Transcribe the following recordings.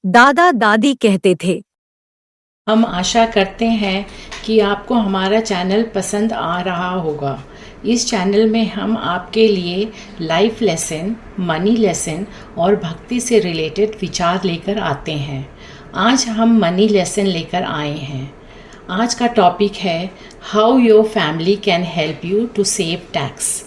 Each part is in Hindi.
दादा दादी कहते थे। हम आशा करते हैं कि आपको हमारा चैनल पसंद आ रहा होगा। इस चैनल में हम आपके लिए लाइफ लेसन, मनी लेसन और भक्ति से रिलेटेड विचार लेकर आते हैं। आज हम मनी लेसन लेकर आए हैं। आज का टॉपिक है how your family can help you to save tax.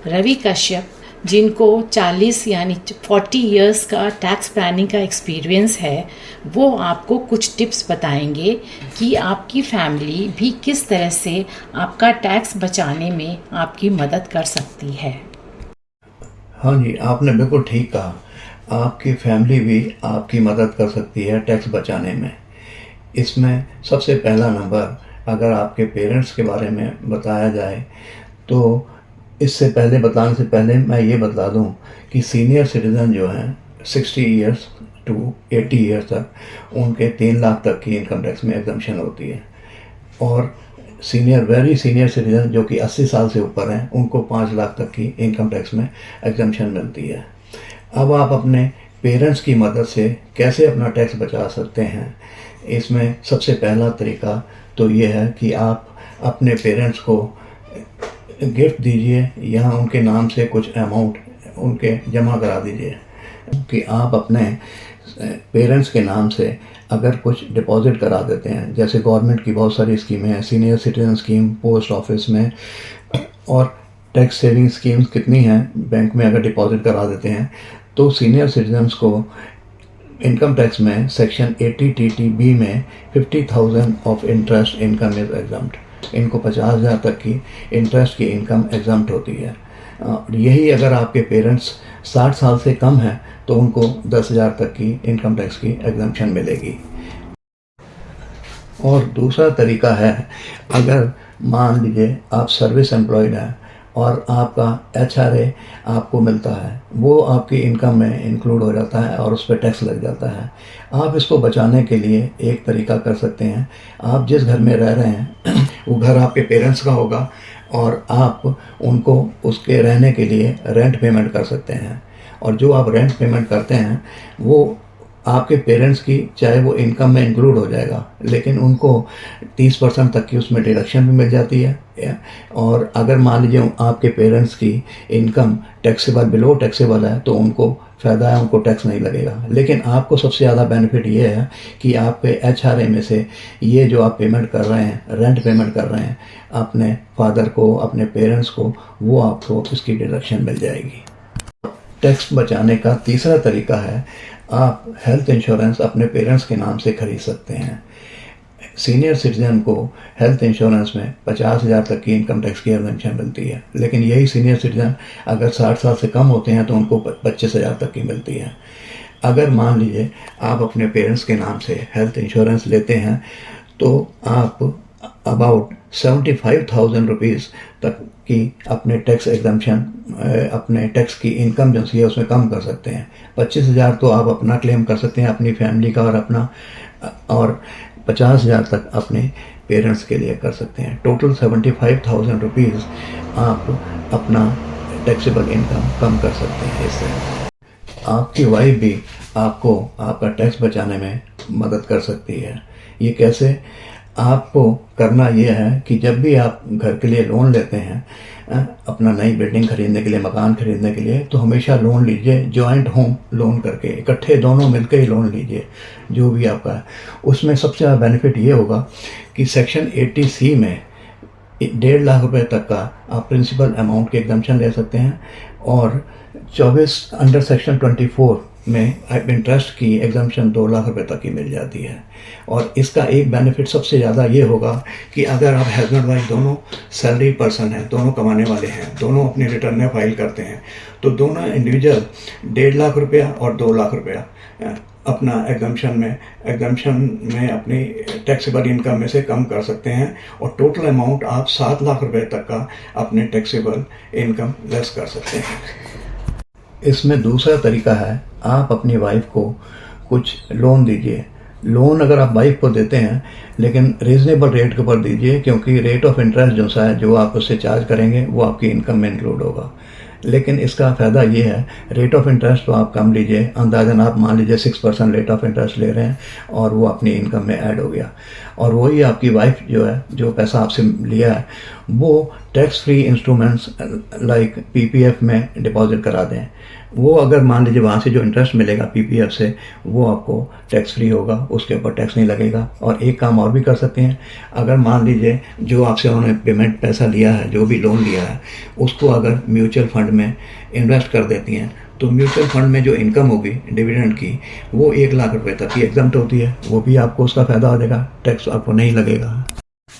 Ravi Kashyap, जिनको 40 यानी 40 इयर्स का टैक्स प्लानिंग का एक्सपीरियंस है, वो आपको कुछ टिप्स बताएंगे कि आपकी फैमिली भी किस तरह से आपका टैक्स बचाने में आपकी मदद कर सकती है। हाँ जी, आपने बिल्कुल ठीक कहा। आपकी फैमिली भी आपकी मदद कर सकती है टैक्स बचाने में। इसमें सबसे पहला नंबर, अगर आपके पेरेंट्स के बारे में बताया जाए तो इससे पहले बताने से पहले मैं ये बता दूं कि सीनियर सिटीज़न जो हैं 60 इयर्स टू 80 इयर्स तक, उनके 3 लाख तक की इनकम टैक्स में एग्जम्पशन होती है। और वेरी सीनियर सिटीज़न जो कि 80 साल से ऊपर हैं, उनको 5 लाख तक की इनकम टैक्स में एग्जम्पशन मिलती है। अब आप अपने पेरेंट्स की मदद से कैसे अपना टैक्स बचा सकते हैं, इसमें सबसे पहला तरीका तो ये है कि आप अपने पेरेंट्स को गिफ्ट दीजिए या उनके नाम से कुछ अमाउंट उनके जमा करा दीजिए। कि आप अपने पेरेंट्स के नाम से अगर कुछ डिपॉजिट करा देते हैं, जैसे गवर्नमेंट की बहुत सारी स्कीमें हैं, senior citizen scheme post office में, और टैक्स सेविंग स्कीम्स कितनी हैं, बैंक में अगर डिपॉजिट करा देते हैं तो सीनियर सिटीजन्स को इनकम टैक्स में सेक्शन 80TTB में 50,000 of interest income is exempt. इनको 50,000 तक की इंटरेस्ट की इनकम एग्जम्प्ट होती है। यही अगर आपके पेरेंट्स 60 साल से कम हैं तो उनको 10,000 तक की इनकम टैक्स की एग्जम्पशन मिलेगी। और दूसरा तरीका है, अगर मान लीजिए आप सर्विस एम्प्लॉयड हैं और आपका HRA आपको मिलता है, वो आपकी इनकम में इंक्लूड हो जाता है और उस पर टैक्स लग जाता है। आप इसको बचाने के लिए एक तरीका कर सकते हैं, आप जिस घर में रह रहे हैं वो घर आपके पेरेंट्स का होगा और आप उनको उसके रहने के लिए रेंट पेमेंट कर सकते हैं। और जो आप रेंट पेमेंट करते हैं वो आपके पेरेंट्स की चाहे वो इनकम में इंक्लूड हो जाएगा, लेकिन उनको 30% तक की उसमें डिडक्शन भी मिल जाती है। और अगर मान लीजिए आपके पेरेंट्स की इनकम टैक्सेबल बिलो टैक्सेबल है तो उनको फ़ायदा है, उनको टैक्स नहीं लगेगा। लेकिन आपको सबसे ज़्यादा बेनिफिट ये है कि आपके HRA में से ये जो आप पेमेंट कर रहे हैं, रेंट पेमेंट कर रहे हैं अपने फादर को, अपने पेरेंट्स को, वो आपको इसकी डिडक्शन मिल जाएगी। टैक्स बचाने का तीसरा तरीका है, आप हेल्थ इंश्योरेंस अपने पेरेंट्स के नाम से खरीद सकते हैं। सीनियर सिटीजन को हेल्थ इंश्योरेंस में 50,000 तक की इनकम टैक्स की एग्जम्पशन मिलती है, लेकिन यही सीनियर सिटीजन अगर 60 साल से कम होते हैं तो उनको 25,000 तक की मिलती है। अगर मान लीजिए आप अपने पेरेंट्स के नाम से हेल्थ इंश्योरेंस लेते हैं तो आप अबाउट 75,000 रुपीज़ तक की अपने टैक्स एग्जम्पशन, अपने टैक्स की इनकम जो है उसमें कम कर सकते हैं। 25,000 तो आप अपना क्लेम कर सकते हैं अपनी फैमिली का और अपना, और 50,000 तक अपने पेरेंट्स के लिए कर सकते हैं। टोटल 75,000 रुपीज़ आप अपना टैक्सेबल इनकम कम कर सकते हैं। इससे आपकी वाइफ भी आपको आपका टैक्स बचाने में मदद कर सकती है। ये कैसे? आपको करना यह है कि जब भी आप घर के लिए लोन लेते हैं, अपना नई बिल्डिंग खरीदने के लिए, मकान खरीदने के लिए, तो हमेशा लोन लीजिए जॉइंट होम लोन करके, इकट्ठे दोनों मिलकर ही लोन लीजिए जो भी आपका है। उसमें सबसे ज़्यादा बेनिफिट ये होगा कि सेक्शन 80C में 1.5 लाख रुपए तक का आप प्रिंसिपल अमाउंट के एग्जम्पशन ले सकते हैं, और 24 अंडर सेक्शन 24 में इंटरेस्ट की एग्जम्पशन 2 लाख रुपए तक की मिल जाती है। और इसका एक बेनिफिट सबसे ज़्यादा ये होगा कि अगर आप हस्बैंड वाइफ दोनों सैलरी पर्सन हैं, दोनों कमाने वाले हैं, दोनों अपनी रिटर्न फाइल करते हैं, तो दोनों इंडिविजुअल 1.5 लाख रुपया और 2 लाख रुपया अपना एग्जम्पशन में अपनी टैक्सेबल इनकम में से कम कर सकते हैं, और टोटल अमाउंट आप 7 लाख रुपए तक का अपने टैक्सेबल इनकम लेस कर सकते हैं। इसमें दूसरा तरीका है, आप अपनी वाइफ को कुछ लोन दीजिए। लोन अगर आप वाइफ को देते हैं, लेकिन रीजनेबल रेट के ऊपर दीजिए, क्योंकि रेट ऑफ इंटरेस्ट जो सा है, जो आप उससे चार्ज करेंगे वो आपकी इनकम में इंक्लूड होगा। लेकिन इसका फ़ायदा ये है, रेट ऑफ इंटरेस्ट तो आप कम लीजिए, अंदाज़न आप मान लीजिए 6% रेट ऑफ इंटरेस्ट ले रहे हैं और वो अपनी इनकम में ऐड हो गया, और वही आपकी वाइफ जो है, जो पैसा आपसे लिया है, वो tax free instruments like PPF में डिपॉजिट करा दें। वो अगर मान लीजिए वहाँ से जो इंटरेस्ट मिलेगा पीपीएफ से, वो आपको टैक्स फ्री होगा, उसके ऊपर टैक्स नहीं लगेगा। और एक काम और भी कर सकते हैं, अगर मान लीजिए जो आपसे उन्होंने पेमेंट पैसा लिया है, जो भी लोन लिया है, उसको अगर म्यूचुअल फंड में इन्वेस्ट कर देती हैं, तो म्यूचुअल फंड में जो इनकम होगी डिविडेंड की, वो 1 लाख रुपए तक की एग्जम्प्ट होती है, वो भी आपको उसका फ़ायदा हो जाएगा, टैक्स आपको नहीं लगेगा।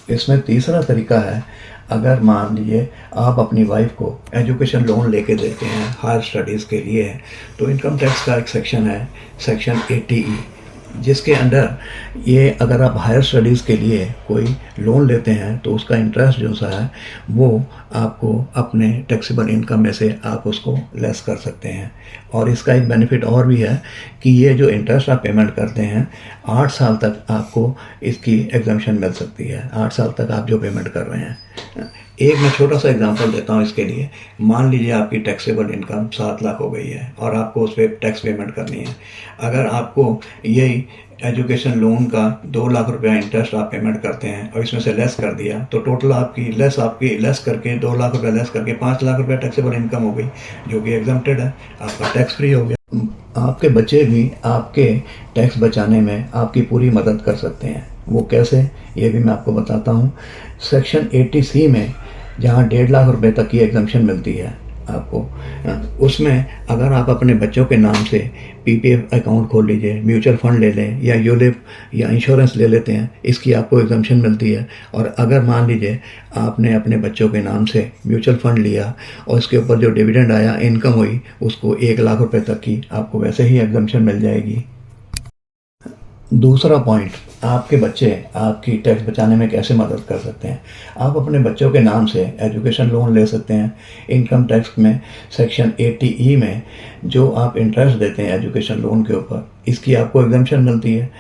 इसमें तीसरा तरीका है, अगर मान लीजिए आप अपनी वाइफ को एजुकेशन लोन लेके देते हैं हायर स्टडीज़ के लिए, तो इनकम टैक्स का एक सेक्शन है, सेक्शन 80E, जिसके अंडर ये अगर आप हायर स्टडीज़ के लिए कोई लोन लेते हैं तो उसका इंटरेस्ट जो सा है वो आपको अपने टैक्सेबल इनकम में से आप उसको लेस कर सकते हैं। और इसका एक बेनिफिट और भी है कि ये जो इंटरेस्ट आप पेमेंट करते हैं 8 साल तक आपको इसकी एग्जम्पशन मिल सकती है। 8 साल तक आप जो पेमेंट कर रहे हैं। एक मैं छोटा सा एग्जांपल देता हूँ इसके लिए। मान लीजिए आपकी टैक्सेबल इनकम 7 लाख हो गई है और आपको उस पर टैक्स पेमेंट करनी है। अगर आपको यही एजुकेशन लोन का 2 लाख रुपया इंटरेस्ट आप पेमेंट करते हैं और इसमें से लेस कर दिया, तो टोटल आपकी लेस करके 2 लाख रुपया लेस करके 5 लाख रुपया टैक्सेबल इनकम हो गई, जो कि एग्जम्प्टेड है, आपका टैक्स फ्री हो गया। आपके बच्चे भी आपके टैक्स बचाने में आपकी पूरी मदद कर सकते हैं। वो कैसे, ये भी मैं आपको बताता हूँ। सेक्शन 80C में जहाँ 1.5 लाख रुपए तक की एग्जम्पशन मिलती है आपको, उसमें अगर आप अपने बच्चों के नाम से पीपीएफ अकाउंट खोल लीजिए, म्यूचुअल फंड ले लें या यूलिप या इंश्योरेंस ले लेते हैं, इसकी आपको एग्जम्पशन मिलती है। और अगर मान लीजिए आपने अपने बच्चों के नाम से म्यूचुअल फंड लिया और इसके ऊपर जो डिविडेंड आया, इनकम हुई, उसको 1 लाख रुपए तक की आपको वैसे ही एग्जम्पशन मिल जाएगी। दूसरा पॉइंट, आपके बच्चे आपकी टैक्स बचाने में कैसे मदद कर सकते हैं। आप अपने बच्चों के नाम से एजुकेशन लोन ले सकते हैं। इनकम टैक्स में सेक्शन 80E में जो आप इंटरेस्ट देते हैं एजुकेशन लोन के ऊपर, इसकी आपको एग्जम्पशन मिलती है।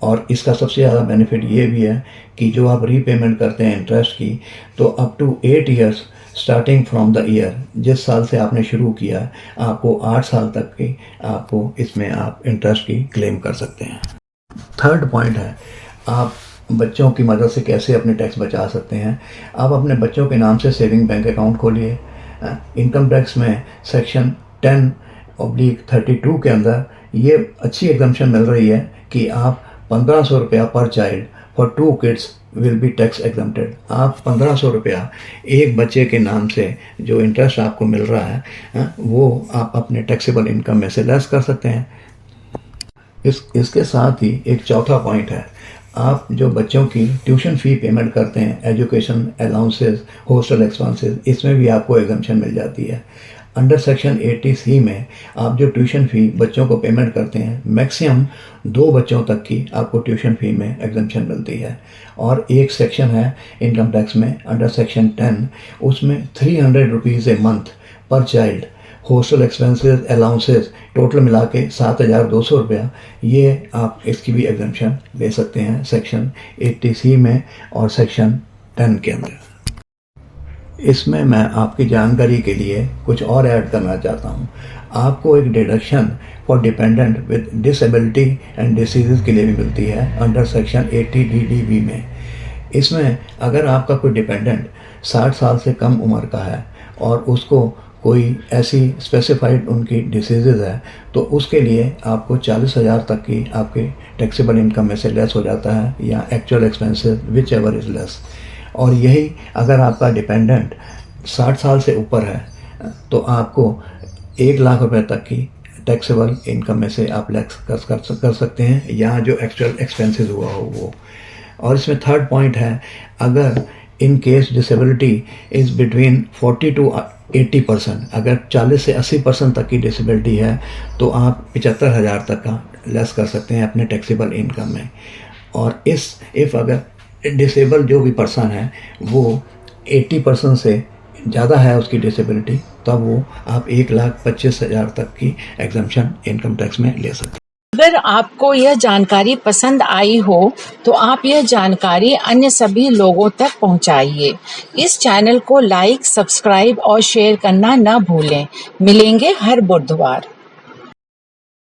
और इसका सबसे ज़्यादा बेनिफिट ये भी है कि जो आप रीपेमेंट करते हैं इंटरेस्ट की, तो up to 8 years starting from the year, जिस साल से आपने शुरू किया, आपको 8 साल तक की आपको इसमें आप इंटरेस्ट की क्लेम कर सकते हैं। थर्ड पॉइंट है, आप बच्चों की मदद से कैसे अपने टैक्स बचा सकते हैं। आप अपने बच्चों के नाम से सेविंग बैंक अकाउंट खोलिए। इनकम टैक्स में सेक्शन 10/32 के अंदर ये अच्छी एग्जम्पशन मिल रही है कि आप 1500 रुपया पर child for 2 kids will be tax exempted. आप 1500 रुपया एक बच्चे के नाम से जो इंटरेस्ट आपको मिल रहा है, वो आप अपने टैक्सेबल इनकम में से लेस कर सकते हैं। इसके साथ ही एक चौथा पॉइंट है, आप जो बच्चों की ट्यूशन फ़ी पेमेंट करते हैं, एजुकेशन अलाउंसेस, हॉस्टल एक्सपेंसेस, इसमें भी आपको एग्जम्पशन मिल जाती है। अंडर सेक्शन 80C में आप जो ट्यूशन फ़ी बच्चों को पेमेंट करते हैं, मैक्सिमम 2 बच्चों तक की आपको ट्यूशन फ़ी में एग्जम्पशन मिलती है। और एक सेक्शन है इनकम टैक्स में अंडर सेक्शन 10, उसमें 300 रुपीज़ ए मंथ पर child, hostel expenses, allowances, total मिला के 7,200 रुपया, ये आप इसकी भी एग्जम्पशन ले सकते हैं सेक्शन 80C में और सेक्शन 10 के अंदर। इसमें मैं आपकी जानकारी के लिए कुछ और ऐड करना चाहता हूँ। आपको एक deduction for dependent with disability and disease के लिए भी मिलती है अंडर सेक्शन 80DDB में। इसमें अगर आपका कोई डिपेंडेंट 60 साल से कम उम्र का है और उसको कोई ऐसी स्पेसिफाइड उनकी डिसीज़ है, तो उसके लिए आपको 40,000 तक की आपके टैक्सेबल इनकम में से लेस हो जाता है, या actual expenses which ever is less. और यही अगर आपका डिपेंडेंट 60 साल से ऊपर है, तो आपको 1 लाख रुपए तक की टैक्सेबल इनकम में से आप लेस कर सकते हैं, या जो एक्चुअल एक्सपेंसेस हुआ हो वो। और इसमें थर्ड पॉइंट है, अगर in case disability is between 40 to 80%, अगर 40 से 80% तक की डिसेबिलिटी है, तो आप 75,000 तक का लेस कर सकते हैं अपने टैक्सेबल इनकम में। और इफ़ अगर डिसेबल जो भी पर्सन है वो 80% से ज़्यादा है उसकी डिसेबिलिटी, तब वो आप 1,25,000 तक की एग्जम्पशन इनकम टैक्स में ले सकते हैं। अगर आपको यह जानकारी पसंद आई हो तो आप यह जानकारी अन्य सभी लोगों तक पहुंचाइए। इस चैनल को लाइक, सब्सक्राइब और शेयर करना न भूलें। मिलेंगे हर बुधवार।